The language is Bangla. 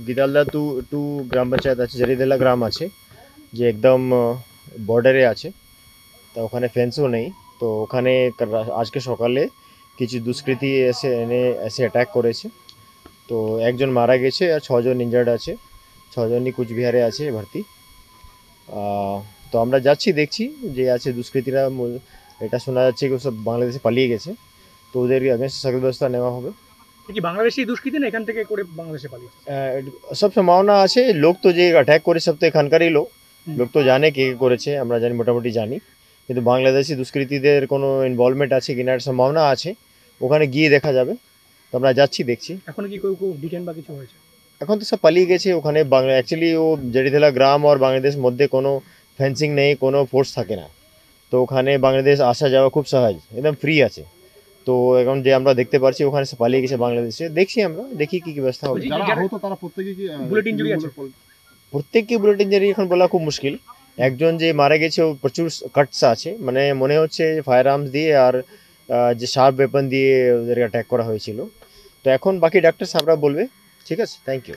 গিদালদা টু গ্রাম পঞ্চায়েত আছে, জারিদেলা গ্রাম আছে, যে একদম বর্ডারে আছে। তা ওখানে ফেন্সও নেই। তো ওখানে আজকে সকালে কিছু দুষ্কৃতী এসে অ্যাটাক করেছে। তো একজন মারা গেছে আর ছজন ইনজার্ড আছে। ছজনই কুচবিহারে আছে ভর্তি। তো আমরা যাচ্ছি, দেখছি যে আছে দুষ্কৃতীরা। এটা শোনা যাচ্ছে কি সব বাংলাদেশে পালিয়ে গেছে। তো ওদের আগেনস্ট সঠিক ব্যবস্থা নেওয়া হবে। কি বাংলাদেশি দুষ্কৃতী না এখান থেকে করে বাংলাদেশে পালিয়েছে? সব সম্ভাবনা আছে। লোক তো যে অ্যাটাক করে সব তো এখানকারই লোক। হুম। লোক তো জানে কে কে করেছে, আমরা জানি, মোটামুটি জানি। কিন্তু বাংলাদেশি দুষ্কৃতীদের কোনো ইনভলভমেন্ট আছে কিনা এর সম্ভাবনা আছে। ওখানে গিয়ে দেখা যাবে। তো আমরা যাচ্ছি, দেখছি। এখন কি কেউ ডিটেন বা কিছু হয়েছে? এখন তো সব পালিয়ে গেছে ওখানে। বাংলা অ্যাকচুয়ালি ও জেডিথেলা গ্রাম আর বাংলাদেশ মধ্যে কোনো ফেন্সিং নেই, কোনো ফোর্স থাকে না। তো ওখানে বাংলাদেশ আসা যাওয়া খুব সহজ, একদম ফ্রি আছে। তো এখন যে আমরা দেখতে পারছি ওখানে সে পালিয়ে গেছে বাংলাদেশে। দেখছি, আমরা দেখি কি কি ব্যবস্থা হবে। বলছি যারা যারা আহত তারা প্রত্যেকে কি বুলেট ইনজুরি আছে? প্রত্যেককে বুলেট ইঞ্জারি এখন বলা খুব মুশকিল। একজন যে মারা গেছে ও প্রচুর কাটস আছে, মানে মনে হচ্ছে ফায়ার আর্মস দিয়ে আর যে শার্প ওয়েপন দিয়ে ওদের অ্যাটাক করা হয়েছিল। তো এখন বাকি ডাক্তার সাহেবরা বলবে। ঠিক আছে, থ্যাংক ইউ।